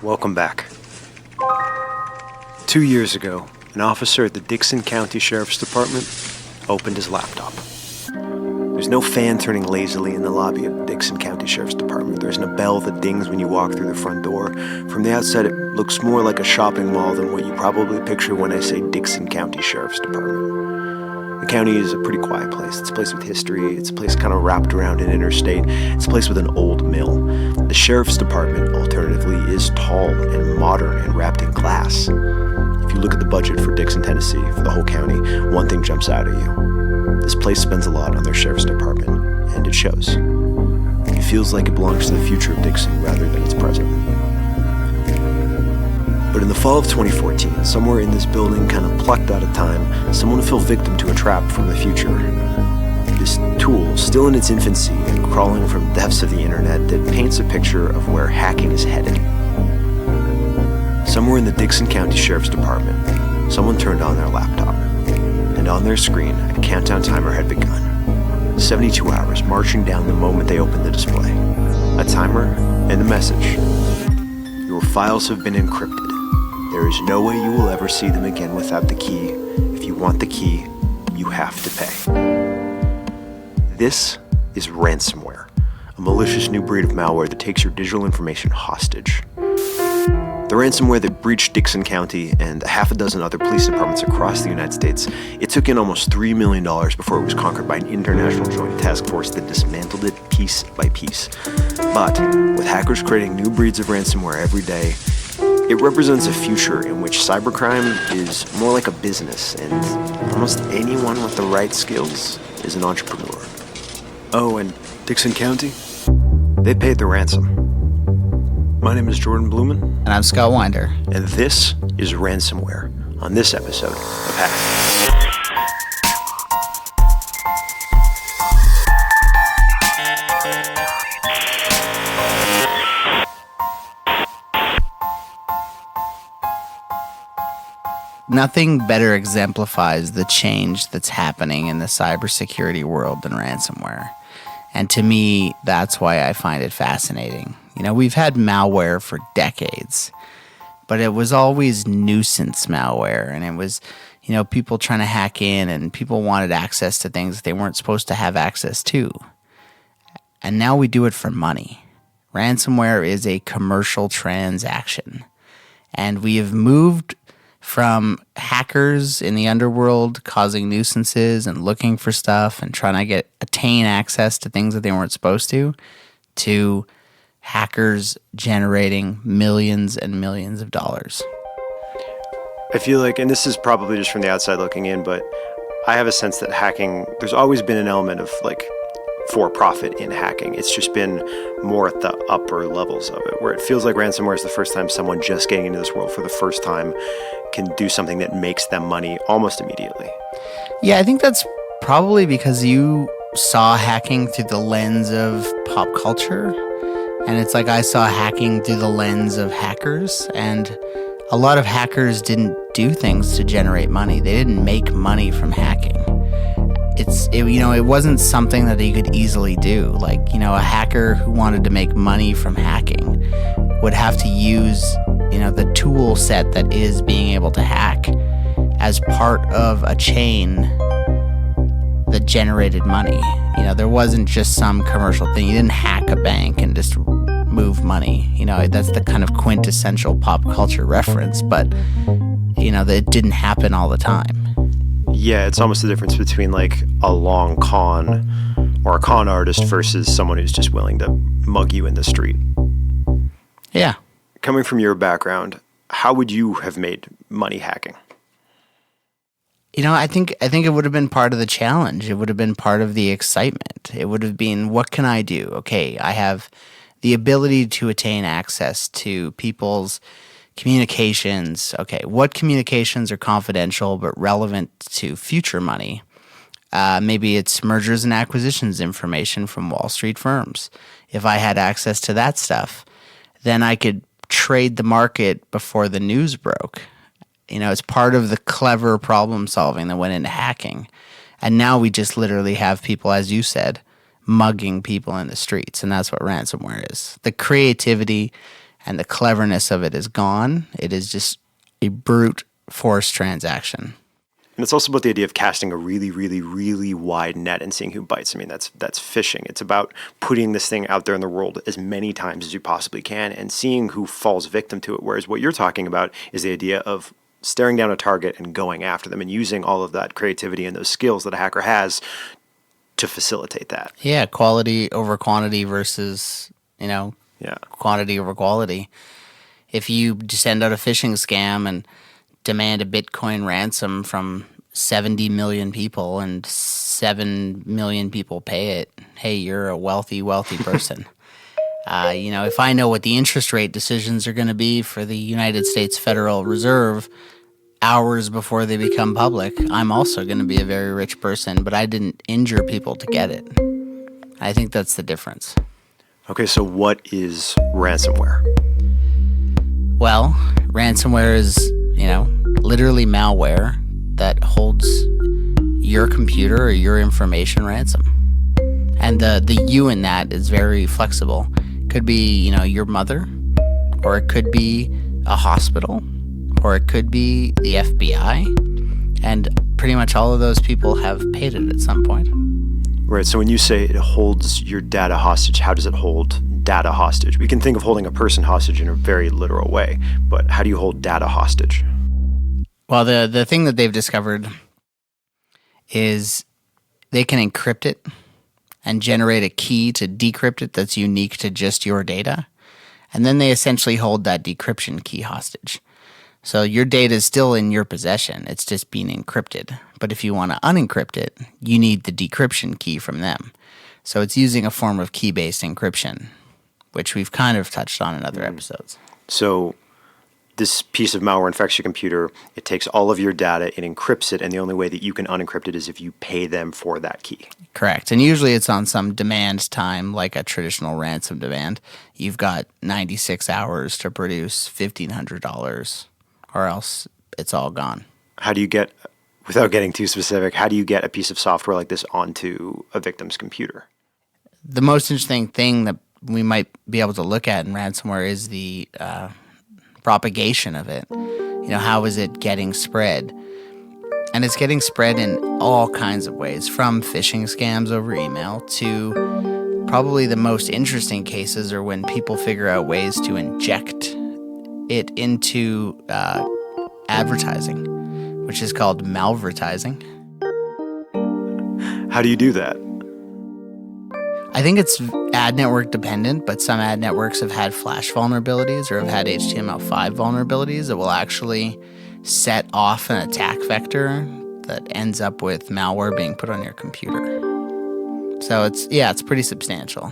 Welcome back. 2 years ago, an officer at the Dixon County Sheriff's Department opened his laptop. There's no fan turning lazily in the lobby of the Dixon County Sheriff's Department. There isn't a bell that dings when you walk through the front door. From the outside, it looks more like a shopping mall than what you probably picture when I say Dixon County Sheriff's Department. The county is a pretty quiet place. It's a place with history. It's a place kind of wrapped around an interstate. It's a place with an old mill. The Sheriff's Department, alternatively, is tall and modern and wrapped in glass. If you look at the budget for Dixon, Tennessee, for the whole county, one thing jumps out at you. This place spends a lot on their Sheriff's Department, and it shows. It feels like it belongs to the future of Dixon rather than its present. But in the fall of 2014, somewhere in this building, kind of plucked out of time, someone fell victim to a trap from the future. This tool, still in its infancy and crawling from the depths of the internet, that paints a picture of where hacking is headed. Somewhere in the Dixon County Sheriff's Department, someone turned on their laptop, and on their screen, a countdown timer had begun. 72 hours marching down the moment they opened the display. A timer and a message. Your files have been encrypted. There is no way you will ever see them again without the key. If you want the key, you have to pay. This is ransomware, a malicious new breed of malware that takes your digital information hostage. The ransomware that breached Dixon County and a half a dozen other police departments across the United States, it took in almost $3 million before it was conquered by an international joint task force that dismantled it piece by piece. But with hackers creating new breeds of ransomware every day, it represents a future in which cybercrime is more like a business, and almost anyone with the right skills is an entrepreneur. Oh, and Dixon County? They paid the ransom. My name is Jordan Bloemen. And I'm Scott Winder. And this is Ransomware, on this episode of Hack. Nothing better exemplifies the change that's happening in the cybersecurity world than ransomware. And to me, that's why I find it fascinating. You know, we've had malware for decades, but it was always nuisance malware. And it was, you know, people trying to hack in and people wanted access to things that they weren't supposed to have access to. And now we do it for money. Ransomware is a commercial transaction. And we have moved from hackers in the underworld causing nuisances and looking for stuff and trying to attain access to things that they weren't supposed to hackers generating millions and millions of dollars. I feel like, and this is probably just from the outside looking in, but I have a sense that hacking, there's always been an element of like for profit in hacking. It's just been more at the upper levels of it, where it feels like ransomware is the first time someone just getting into this world for the first time can do something that makes them money almost immediately. Yeah, I think that's probably because you saw hacking through the lens of pop culture. And it's like I saw hacking through the lens of hackers. And a lot of hackers didn't do things to generate money. They didn't make money from hacking. It wasn't something that you could easily do. Like, you know, a hacker who wanted to make money from hacking would have to use, you know, the tool set that is being able to hack as part of a chain that generated money. You know, there wasn't just some commercial thing. You didn't hack a bank and just move money. You know, that's the kind of quintessential pop culture reference, but, you know, that didn't happen all the time. Yeah, it's almost the difference between like a long con or a con artist versus someone who's just willing to mug you in the street. Yeah. Coming from your background, how would you have made money hacking? You know, I think it would have been part of the challenge. It would have been part of the excitement. It would have been, what can I do? Okay, I have the ability to attain access to people's communications. Okay, what communications are confidential but relevant to future money? Maybe it's mergers and acquisitions information from Wall Street firms. If I had access to that stuff, then I could trade the market before the news broke. You know, it's part of the clever problem solving that went into hacking. And now we just literally have people, as you said, mugging people in the streets. And that's what ransomware is. The creativity and the cleverness of it is gone. It is just a brute force transaction. And it's also about the idea of casting a really, really, really wide net and seeing who bites. I mean, that's phishing. It's about putting this thing out there in the world as many times as you possibly can and seeing who falls victim to it. Whereas what you're talking about is the idea of staring down a target and going after them and using all of that creativity and those skills that a hacker has to facilitate that. Yeah, quality over quantity versus, quantity over quality. If you send out a phishing scam and demand a Bitcoin ransom from 70 million people and 7 million people pay it, hey, you're a wealthy, wealthy person. If I know what the interest rate decisions are going to be for the United States Federal Reserve hours before they become public, I'm also going to be a very rich person, but I didn't injure people to get it. I think that's the difference. Okay, so what is ransomware? Well, ransomware is, literally malware that holds your computer or your information ransom. And the you in that is very flexible. Could be, your mother, or it could be a hospital, or it could be the FBI. And pretty much all of those people have paid it at some point. Right, so when you say it holds your data hostage, how does it hold data hostage? We can think of holding a person hostage in a very literal way, but how do you hold data hostage? Well, the thing that they've discovered is they can encrypt it and generate a key to decrypt it that's unique to just your data. And then they essentially hold that decryption key hostage. So your data is still in your possession. It's just being encrypted. But if you want to unencrypt it, you need the decryption key from them. So it's using a form of key-based encryption, which we've kind of touched on in other episodes. So this piece of malware infects your computer. It takes all of your data, it encrypts it, and the only way that you can unencrypt it is if you pay them for that key. Correct. And usually it's on some demand time, like a traditional ransom demand. You've got 96 hours to produce $1,500, or else it's all gone. How do you get, without getting too specific, how do you get a piece of software like this onto a victim's computer? The most interesting thing that we might be able to look at in ransomware is the propagation of it. How is it getting spread? And it's getting spread in all kinds of ways, from phishing scams over email to probably the most interesting cases are when people figure out ways to inject it into advertising, which is called malvertising. How do you do that? I think it's ad network dependent, but some ad networks have had flash vulnerabilities or have had HTML5 vulnerabilities that will actually set off an attack vector that ends up with malware being put on your computer. So it's pretty substantial.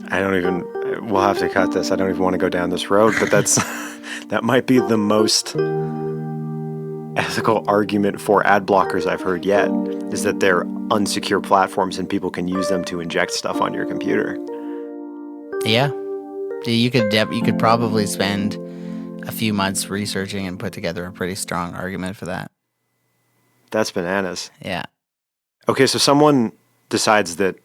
We'll have to cut this. I don't even want to go down this road, but that might be the most ethical argument for ad blockers I've heard yet, is that they're unsecure platforms and people can use them to inject stuff on your computer. Yeah. You could probably spend a few months researching and put together a pretty strong argument for that. That's bananas. Yeah. Okay, so someone decides that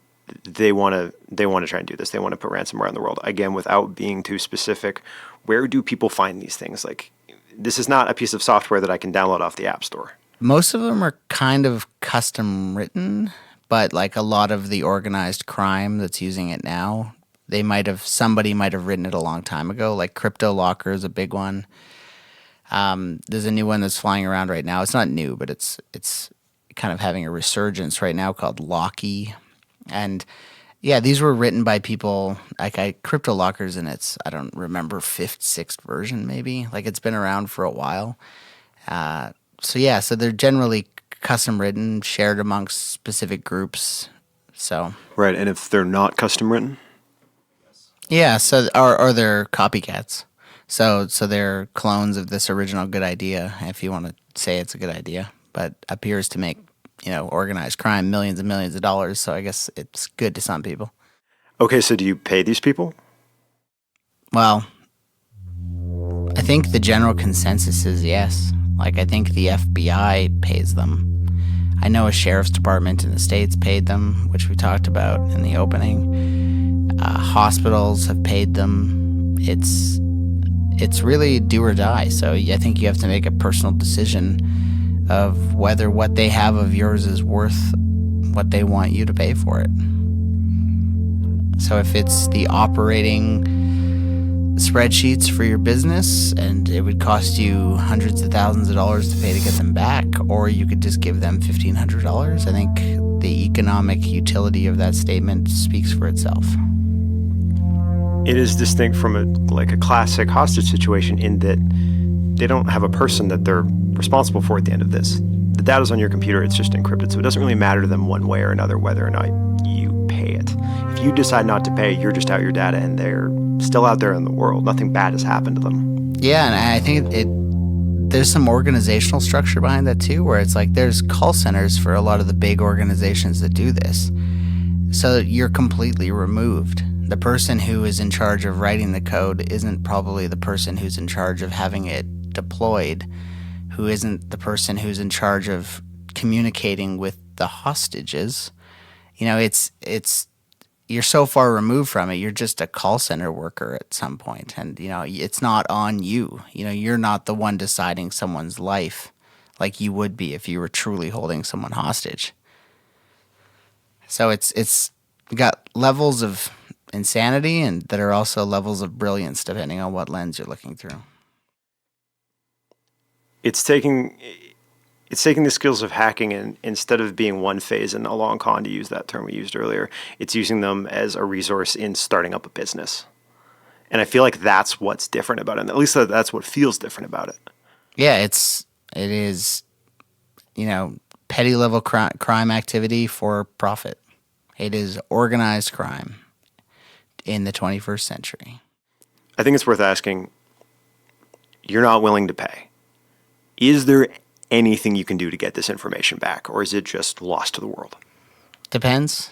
they want to try and do this. They want to put ransomware on the world. Again, without being too specific, where do people find these things? Like, this is not a piece of software that I can download off the App Store. Most of them are kind of custom written, but like a lot of the organized crime that's using it now, somebody might have written it a long time ago. Like CryptoLocker is a big one. There's a new one that's flying around right now. It's not new, but it's kind of having a resurgence right now called Locky. And yeah, these were written by people like CryptoLocker's in its, I don't remember, 5th, 6th version maybe. Like it's been around for a while. So they're generally custom written, shared amongst specific groups. So right, and if they're not custom written, yeah, so or they're copycats. So they're clones of this original good idea, if you want to say it's a good idea, but appears to make organized crime millions and millions of dollars. So I guess it's good to some people. Okay, so do you pay these people? Well, I think the general consensus is yes. Like, I think the FBI pays them. I know a sheriff's department in the States paid them, which we talked about in the opening. Hospitals have paid them. It's really do or die. So I think you have to make a personal decision of whether what they have of yours is worth what they want you to pay for it. So if it's the operating spreadsheets for your business and it would cost you hundreds of thousands of dollars to pay to get them back, or you could just give them $1,500, I think the economic utility of that statement speaks for itself. It is distinct from a classic hostage situation in that they don't have a person that they're responsible for at the end of this. The data's on your computer, it's just encrypted, so it doesn't really matter to them one way or another whether or not you pay it. If you decide not to pay, you're just out your data and they're still out there in the world. Nothing bad has happened to them. Yeah, and I think there's some organizational structure behind that too, where it's like there's call centers for a lot of the big organizations that do this. So you're completely removed. The person who is in charge of writing the code isn't probably the person who's in charge of having it deployed, who isn't the person who's in charge of communicating with the hostages. It's you're so far removed from it. You're just a call center worker at some point, and it's not on you. You're not the one deciding someone's life like you would be if you were truly holding someone hostage. So it's got levels of insanity and that are also levels of brilliance depending on what lens you're looking through. It's taking the skills of hacking and instead of being one phase in a long con, to use that term we used earlier, it's using them as a resource in starting up a business. And I feel like that's what's different about it. At least that's what feels different about it. Yeah, it is, petty level crime activity for profit. It is organized crime in the 21st century. I think it's worth asking, you're not willing to pay. Is there anything you can do to get this information back, or is it just lost to the world? Depends.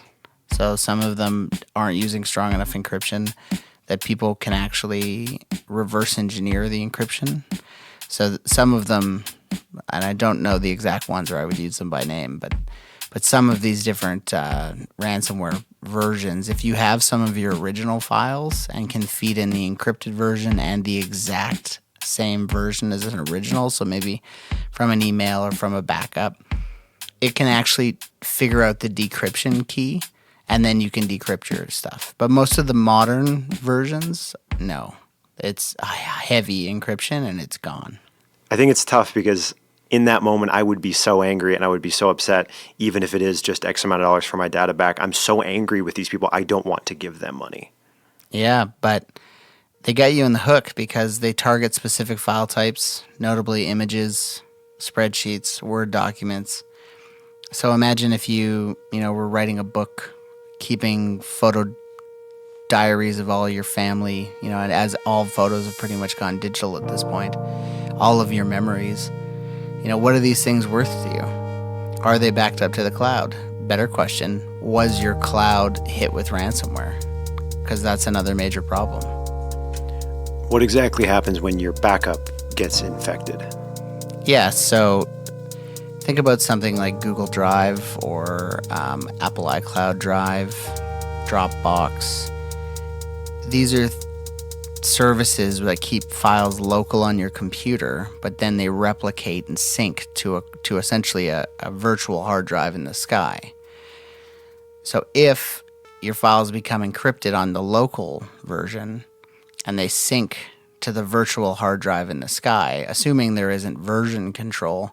So some of them aren't using strong enough encryption that people can actually reverse engineer the encryption. So some of them, and I don't know the exact ones or I would use them by name, but some of these different ransomware versions, if you have some of your original files and can feed in the encrypted version and the exact same version as an original, so maybe from an email or from a backup, it can actually figure out the decryption key and then you can decrypt your stuff. But most of the modern versions, no. It's heavy encryption and it's gone. I think it's tough because in that moment, I would be so angry and I would be so upset, even if it is just X amount of dollars for my data back. I'm so angry with these people, I don't want to give them money. Yeah, but they got you in the hook because they target specific file types, notably images, spreadsheets, Word documents. So imagine if you were writing a book, keeping photo diaries of all your family, and as all photos have pretty much gone digital at this point, all of your memories. What are these things worth to you? Are they backed up to the cloud? Better question, was your cloud hit with ransomware? Because that's another major problem. What exactly happens when your backup gets infected? Yeah, so think about something like Google Drive or Apple iCloud Drive, Dropbox. These are services that keep files local on your computer, but then they replicate and sync to essentially a virtual hard drive in the sky. So if your files become encrypted on the local version and they sync to the virtual hard drive in the sky, assuming there isn't version control,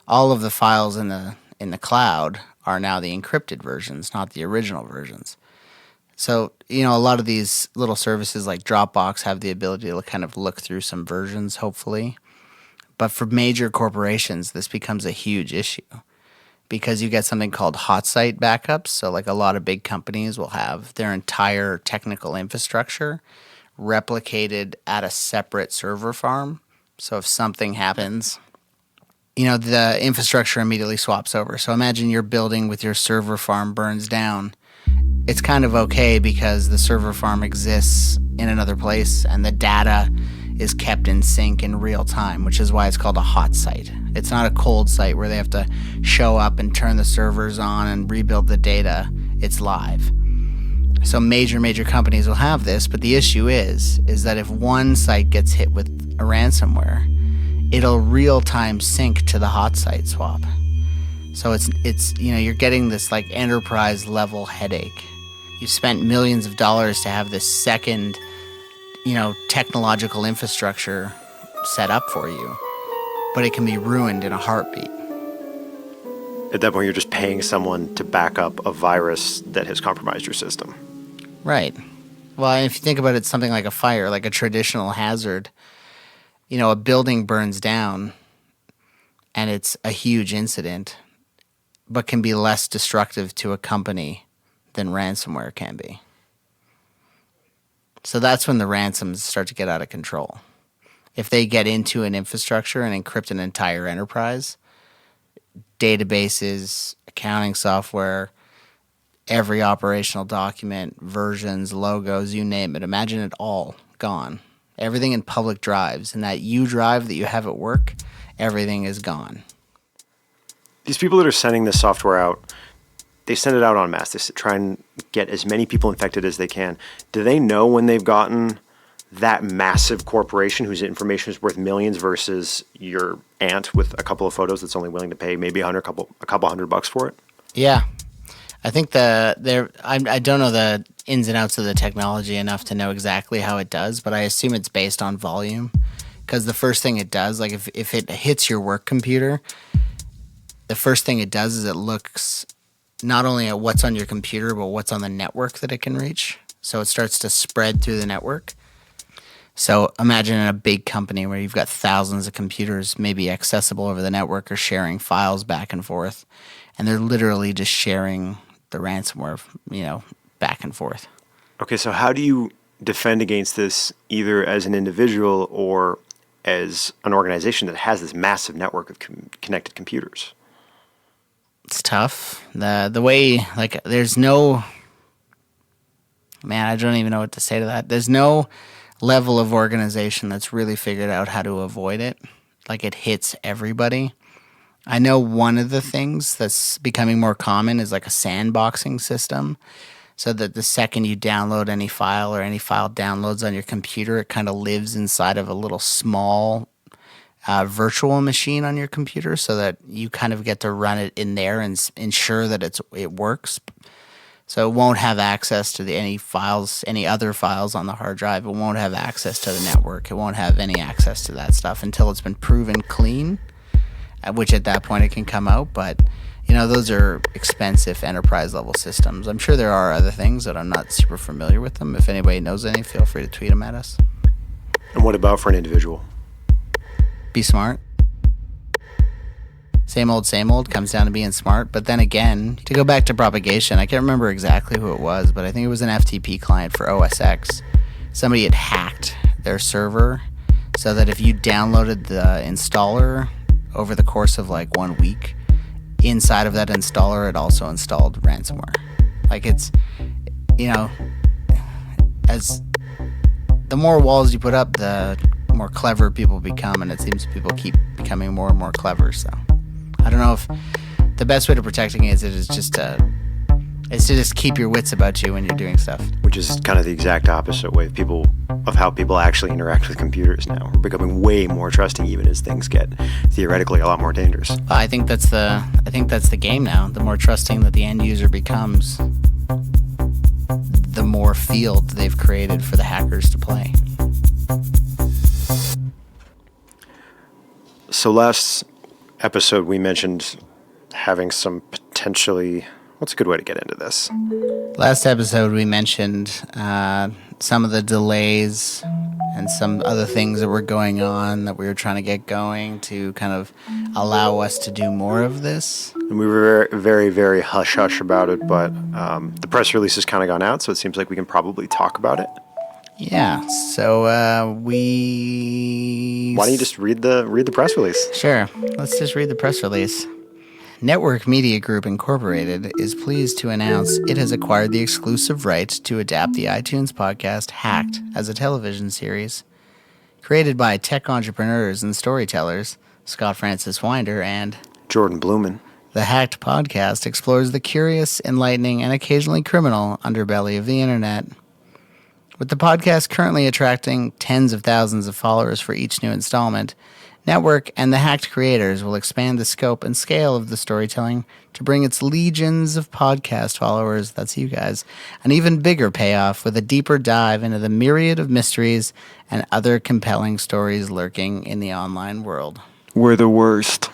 all of the files in the cloud are now the encrypted versions, not the original versions. So, a lot of these little services like Dropbox have the ability to kind of look through some versions, hopefully. But for major corporations, this becomes a huge issue because you get something called hot site backups. So like a lot of big companies will have their entire technical infrastructure replicated at a separate server farm. So if something happens, the infrastructure immediately swaps over. So imagine your building with your server farm burns down. It's kind of okay because the server farm exists in another place and the data is kept in sync in real time, which is why it's called a hot site. It's not a cold site where they have to show up and turn the servers on and rebuild the data. It's live. So major companies will have this, but the issue is that if one site gets hit with a ransomware, it'll real-time sync to the hot site swap. So it's you're getting this like enterprise level headache. You've spent millions of dollars to have this second, technological infrastructure set up for you, but it can be ruined in a heartbeat. At that point, you're just paying someone to back up a virus that has compromised your system. Right. Well, if you think about it, something like a fire, like a traditional hazard, a building burns down and it's a huge incident, but can be less destructive to a company than ransomware can be. So that's when the ransoms start to get out of control. If they get into an infrastructure and encrypt an entire enterprise, databases, accounting software, every operational document, versions, logos, you name it. Imagine it all gone. Everything in public drives. And that U drive that you have at work, everything is gone. These people that are sending this software out, they send it out en masse. They try and get as many people infected as they can. Do they know when they've gotten that massive corporation whose information is worth millions versus your aunt with a couple of photos that's only willing to pay maybe a couple $100 for it? Yeah. I think I don't know the ins and outs of the technology enough to know exactly how it does, but I assume it's based on volume. Because the first thing it does, like if it hits your work computer, the first thing it does is it looks not only at what's on your computer, but what's on the network that it can reach. So it starts to spread through the network. So imagine in a big company where you've got thousands of computers maybe accessible over the network or sharing files back and forth, and they're literally just sharing the ransomware, back and forth. Okay, so how do you defend against this either as an individual or as an organization that has this massive network of connected computers? It's tough. The way, there's no... Man, I don't even know what to say to that. There's no level of organization that's really figured out how to avoid it. Like, it hits everybody. I know one of the things that's becoming more common is like a sandboxing system, so that the second you download any file or any file downloads on your computer, it kind of lives inside of a little small virtual machine on your computer, so that you kind of get to run it in there and ensure that it works. So it won't have access to any other files on the hard drive. It won't have access to the network. It won't have any access to that stuff until it's been proven clean, which at that point it can come out. But, those are expensive enterprise level systems. I'm sure there are other things that I'm not super familiar with them. If anybody knows any, feel free to tweet them at us. And what about for an individual? Be smart. Same old, comes down to being smart. But then again, to go back to propagation, I can't remember exactly who it was, but I think it was an FTP client for OS X. Somebody had hacked their server so that if you downloaded the installer over the course of 1 week, inside of that installer, it also installed ransomware. It's, as the more walls you put up, the more clever people become, and it seems people keep becoming more and more clever, so... I don't know if the best way to protecting it is just to keep your wits about you when you're doing stuff. Which is kind of the exact opposite way of how people actually interact with computers now. We're becoming way more trusting, even as things get theoretically a lot more dangerous. I think that's the game now. The more trusting that the end user becomes, the more field they've created for the hackers to play. So last episode, we mentioned having some potentially... What's a good way to get into this? Last episode, we mentioned some of the delays and some other things that were going on that we were trying to get going to kind of allow us to do more of this. And we were very, very, very hush-hush about it, but the press release has kind of gone out, so it seems like we can probably talk about it. Yeah, so we... Why don't you just read the press release? Sure, let's just read the press release. Network Media Group Incorporated is pleased to announce it has acquired the exclusive rights to adapt the iTunes podcast Hacked as a television series. Created by tech entrepreneurs and storytellers, Scott Francis Winder and Jordan Bloemen. The Hacked podcast explores the curious, enlightening, and occasionally criminal underbelly of the internet. With the podcast currently attracting tens of thousands of followers for each new installment, Network and the Hacked creators will expand the scope and scale of the storytelling to bring its legions of podcast followers, that's you guys, an even bigger payoff with a deeper dive into the myriad of mysteries and other compelling stories lurking in the online world. We're the worst.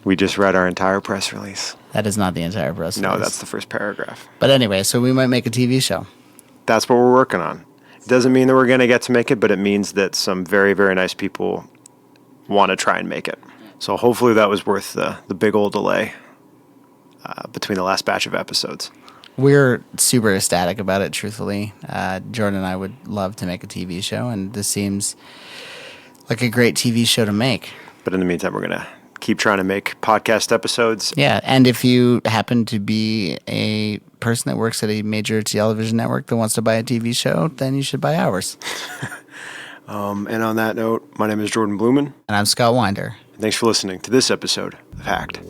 We just read our entire press release. That is not the entire press release. No, that's the first paragraph. But anyway, so we might make a TV show. That's what we're working on. It doesn't mean that we're going to get to make it, but it means that some very, very nice people want to try and make it. So hopefully that was worth the big old delay between the last batch of episodes. We're super ecstatic about it, truthfully. Jordan and I would love to make a TV show, and this seems like a great TV show to make. But in the meantime, we're going to keep trying to make podcast episodes. Yeah, and if you happen to be a person that works at a major television network that wants to buy a TV show, then you should buy ours. And on that note, my name is Jordan Bloemen. And I'm Scott Winder. Thanks for listening to this episode of Hacked.